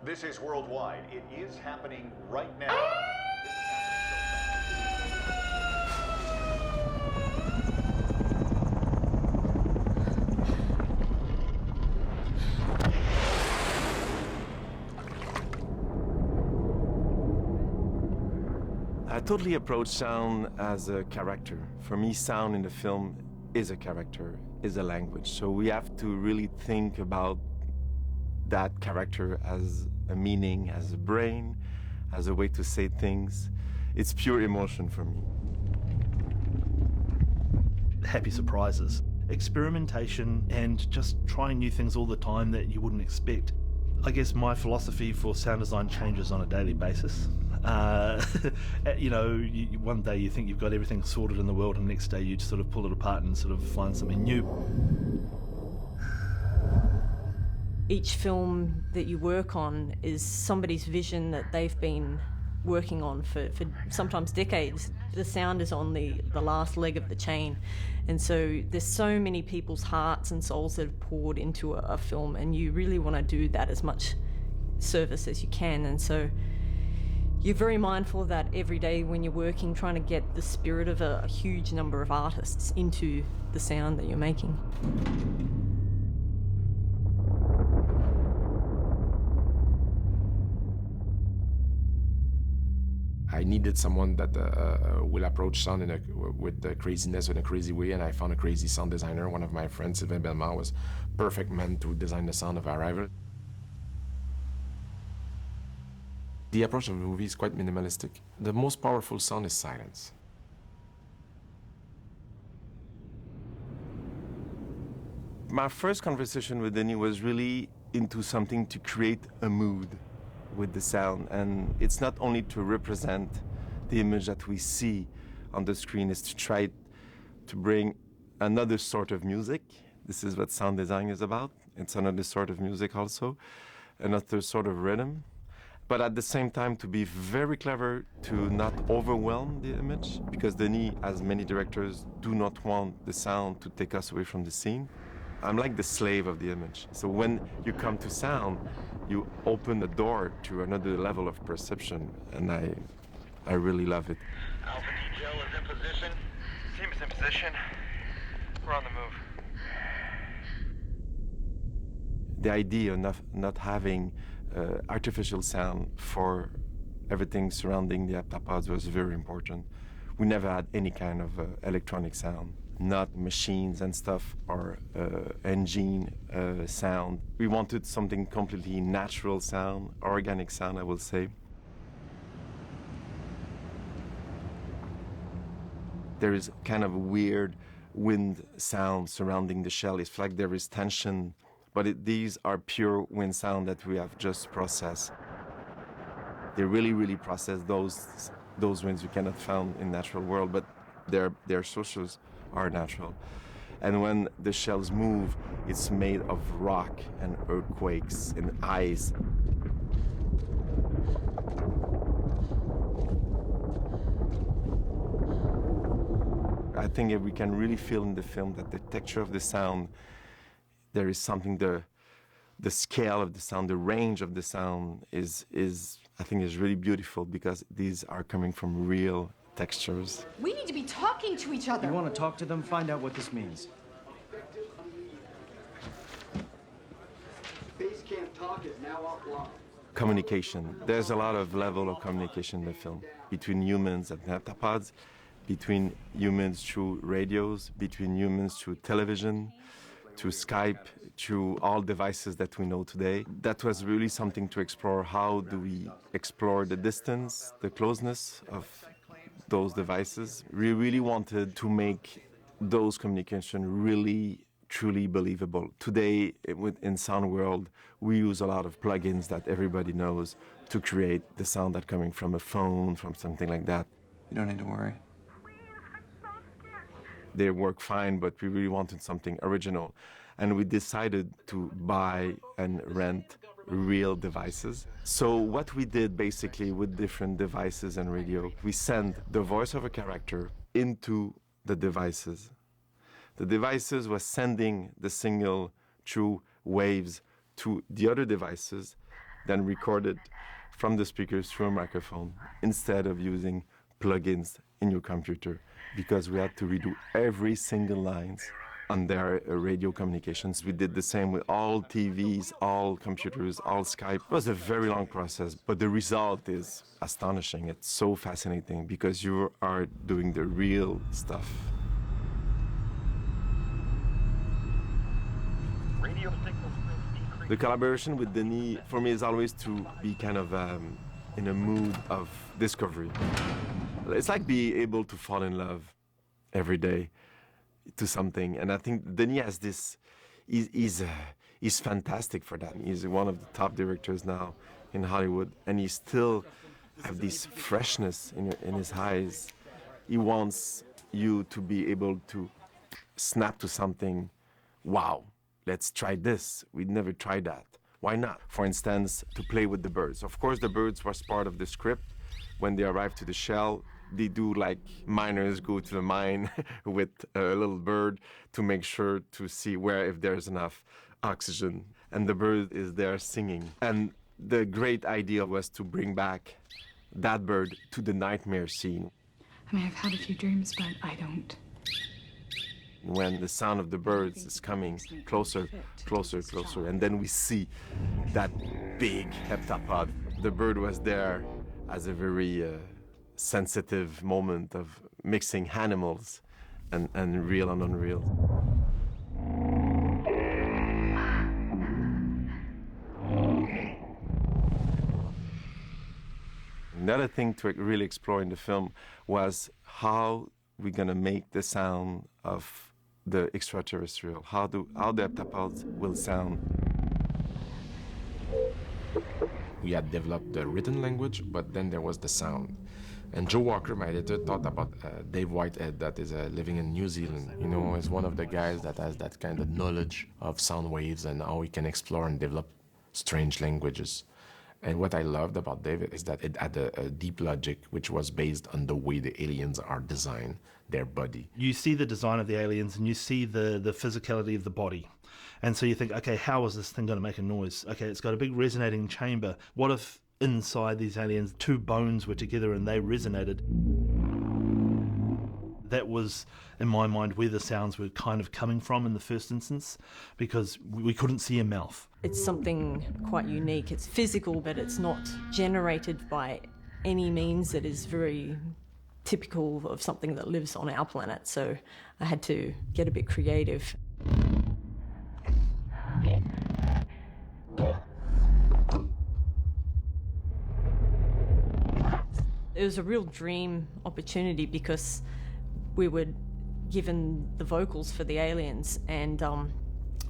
This is worldwide. It is happening right now. I totally approach sound as a character. For me, sound in the film is a character, is a language. So we have to really think about that character as a meaning, as a brain, as a way to say things. It's pure emotion for me. Happy surprises, experimentation, and just trying new things all the time that you wouldn't expect. I guess my philosophy for sound design changes on a daily basis. One day you think you've got everything sorted in the world, and the next day you just sort of pull it apart and sort of find something new. Each film that you work on is somebody's vision that they've been working on for sometimes decades. The sound is on the last leg of the chain. And so there's so many people's hearts and souls that have poured into a film, and you really want to do that as much service as you can. And so you're very mindful of that every day when you're working, trying to get the spirit of a huge number of artists into the sound that you're making. I needed someone that will approach sound with the craziness in a crazy way, and I found a crazy sound designer. One of my friends, Sylvain Bellemare, was perfect man to design the sound of Arrival. The approach of the movie is quite minimalistic. The most powerful sound is silence. My first conversation with Denis was really into something to create a mood with the sound, and it's not only to represent the image that we see on the screen, it's to try to bring another sort of music. This is what sound design is about. It's another sort of music also, another sort of rhythm, but at the same time to be very clever to not overwhelm the image, because Denis, as many directors, do not want the sound to take us away from the scene. I'm like the slave of the image. So when you come to sound, you open the door to another level of perception, and I really love it. Alpha detail is in position. Team is in position. We're on the move. The idea of not having artificial sound for everything surrounding the heptapods was very important. We never had any kind of electronic sound, not machines and stuff or engine sound. We wanted something completely natural sound, organic sound, I will say. There is kind of a weird wind sound surrounding the shell. It's like there is tension, but these are pure wind sound that we have just processed. They really process those winds you cannot find in natural world, but their sources are natural. And when the shells move, it's made of rock and earthquakes and ice. I think we can really feel in the film that the texture of the sound, there is something, the scale of the sound, the range of the sound is I think is really beautiful, because these are coming from real textures. We need to be talking to each other. You want to talk to them? Find out what this means. Base camp talk is now offline. Communication. There's a lot of level of communication in the film between humans and heptapods, between humans through radios, between humans through television, through Skype, through all devices that we know today. That was really something to explore. How do we explore the distance, the closeness of those devices? We really wanted to make those communications really, truly believable. Today, in sound world, we use a lot of plugins that everybody knows to create the sound that's coming from a phone, from something like that. You don't need to worry. They work fine, but we really wanted something original. And we decided to buy and rent real devices. So what we did basically with different devices and radio, we sent the voice of a character into the devices. The devices were sending the signal through waves to the other devices. then recorded from the speakers through a microphone instead of using plugins in your computer, because we had to redo every single lines on their radio communications. We did the same with all TVs, all computers, all Skype. It was a very long process, but the result is astonishing. It's so fascinating because you are doing the real stuff. Radio signals decrease. The collaboration with Denis, for me, is always to be kind of in a mood of discovery. It's like being able to fall in love every day to something. And I think Denis has this, he's fantastic for that. He's one of the top directors now in Hollywood, and he still have this freshness in his eyes. He wants you to be able to snap to something, wow, let's try this. We'd never tried that. Why not? For instance, to play with the birds. Of course, the birds was part of the script. When they arrive to the shell, they do like miners go to the mine with a little bird to make sure to see where if there's enough oxygen. And the bird is there singing. And the great idea was to bring back that bird to the nightmare scene. I mean, I've had a few dreams, but I don't. When the sound of the birds is coming closer, closer, closer, and then we see that big heptapod. The bird was there as a very sensitive moment of mixing animals and real and unreal. Another thing to really explore in the film was how we're gonna make the sound of the extraterrestrial, how the heptapods will sound. We had developed the written language, but then there was the sound. And Joe Walker, my editor, thought about Dave Whitehead, that is living in New Zealand. You know, is one of the guys that has that kind of knowledge of sound waves and how he can explore and develop strange languages. And what I loved about David is that it had a deep logic, which was based on the way the aliens are designed, their body. You see the design of the aliens and you see the physicality of the body. And so you think, okay, how is this thing going to make a noise? Okay, it's got a big resonating chamber. What if inside these aliens, two bones were together and they resonated? That was, in my mind, where the sounds were kind of coming from in the first instance, because we couldn't see a mouth. It's something quite unique. It's physical, but it's not generated by any means that is very typical of something that lives on our planet. So I had to get a bit creative. It was a real dream opportunity because we were given the vocals for the aliens, and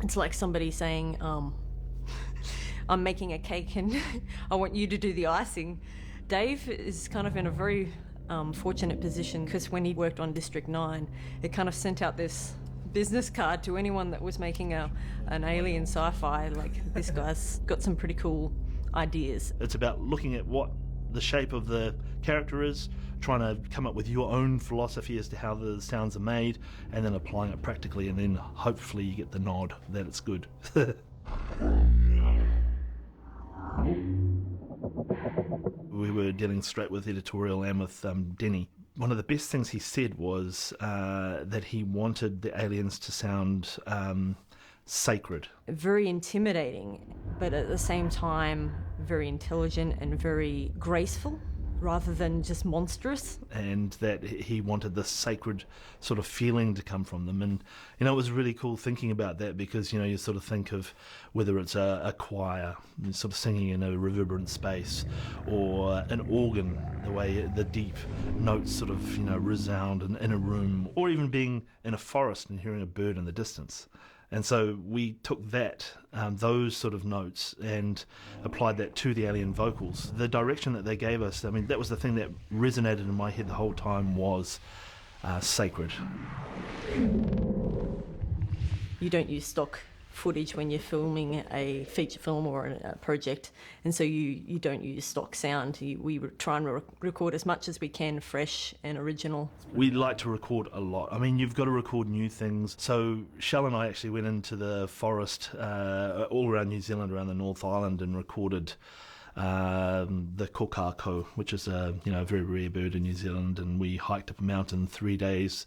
it's like somebody saying, I'm making a cake and I want you to do the icing. Dave is kind of in a very fortunate position, because when he worked on District 9, it kind of sent out this business card to anyone that was making an alien sci-fi, like, this guy's got some pretty cool ideas. It's about looking at what the shape of the character is, trying to come up with your own philosophy as to how the sounds are made, and then applying it practically, and then hopefully you get the nod that it's good. We were dealing straight with editorial and with Denis. One of the best things he said was that he wanted the aliens to sound sacred. Very intimidating, but at the same time very intelligent and very graceful, rather than just monstrous. And that he wanted this sacred sort of feeling to come from them. And, you know, it was really cool thinking about that, because, you know, you sort of think of whether it's a choir sort of singing in a reverberant space, or an organ, the way the deep notes sort of, you know, resound in a room, or even being in a forest and hearing a bird in the distance. And so we took that, those sort of notes, and applied that to the alien vocals. The direction that they gave us, I mean, that was the thing that resonated in my head the whole time, was sacred. You don't use stock footage when you're filming a feature film or a project, and so you don't use stock sound. We try and record as much as we can fresh and original. We like to record a lot. I mean, you've got to record new things. So Shell and I actually went into the forest all around New Zealand, around the North Island, and recorded the kokako, which is a very rare bird in New Zealand, and we hiked up a mountain 3 days.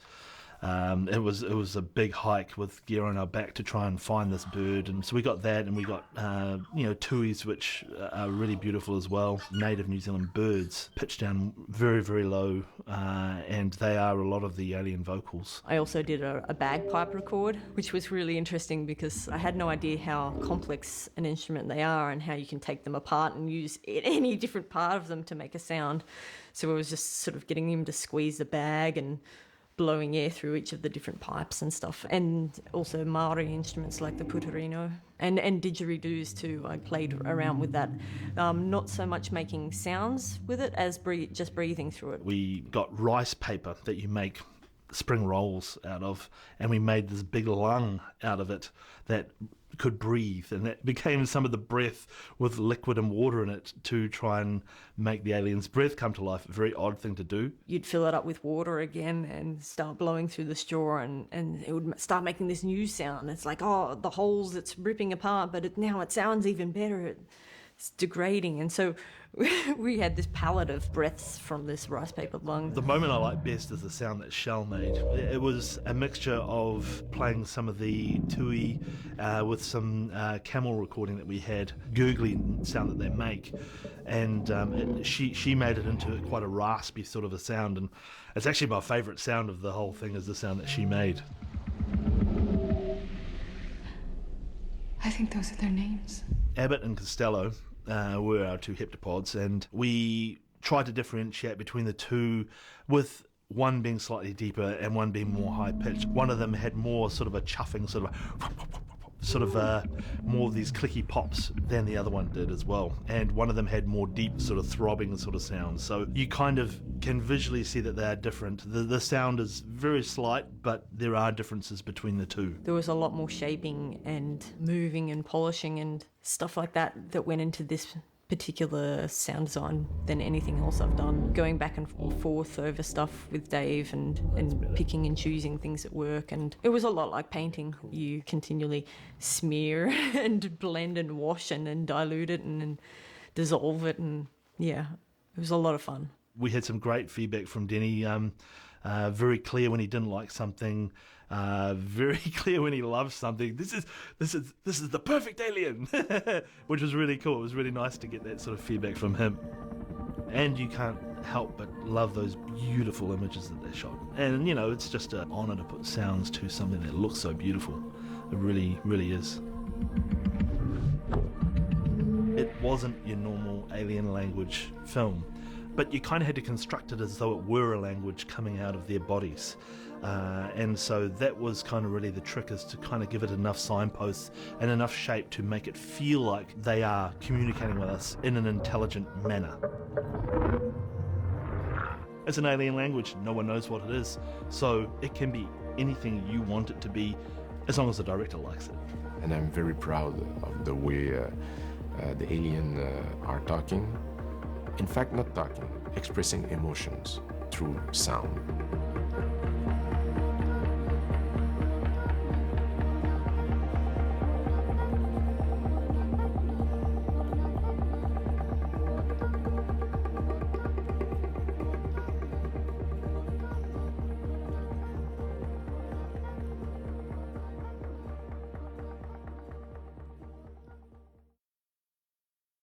It was a big hike with gear on our back to try and find this bird, and so we got that, and we got tuis, which are really beautiful as well, native New Zealand birds, pitched down very, very low, and they are a lot of the alien vocals. I also did a bagpipe record, which was really interesting because I had no idea how complex an instrument they are and how you can take them apart and use any different part of them to make a sound. So I was just sort of getting him to squeeze the bag and blowing air through each of the different pipes and stuff, and also Maori instruments like the puterino and didgeridoos too. I played around with that, not so much making sounds with it as just breathing through it. We got rice paper that you make spring rolls out of, and we made this big lung out of it that could breathe, and that became some of the breath with liquid and water in it to try and make the alien's breath come to life. A very odd thing to do. You'd fill it up with water again and start blowing through the straw, and it would start making this new sound. It's like, oh, the holes, it's ripping apart, but now it sounds even better. It's degrading. And so we had this palette of breaths from this rice paper lung. The moment I like best is the sound that Shell made. It was a mixture of playing some of the tui with some camel recording that we had, gurgling sound that they make, and she made it into quite a raspy sort of a sound, and it's actually my favourite sound of the whole thing is the sound that she made. I think those are their names. Abbott and Costello were our two heptapods, and we tried to differentiate between the two, with one being slightly deeper and one being more high-pitched. One of them had more sort of a chuffing, sort of more of these clicky pops than the other one did as well, and one of them had more deep sort of throbbing sort of sounds. So you kind of can visually see that they are different. The sound is very slight, but there are differences between the two. There was a lot more shaping and moving and polishing and stuff like that went into this particular sound design than anything else I've done. Going back and forth over stuff with Dave and picking and choosing things at work, and it was a lot like painting. You continually smear and blend and wash and dilute it and dissolve it, and yeah, it was a lot of fun. We had some great feedback from Denny, very clear when he didn't like something, very clear when he loves something. This is the perfect alien, which was really cool. It was really nice to get that sort of feedback from him. And you can't help but love those beautiful images that they shot. And it's just an honour to put sounds to something that looks so beautiful. It really, really is. It wasn't your normal alien language film, but you kind of had to construct it as though it were a language coming out of their bodies. And so that was kind of really the trick, is to kind of give it enough signposts and enough shape to make it feel like they are communicating with us in an intelligent manner. It's an alien language, no one knows what it is, so it can be anything you want it to be, as long as the director likes it. And I'm very proud of the way the alien are talking. In fact, not talking, expressing emotions through sound.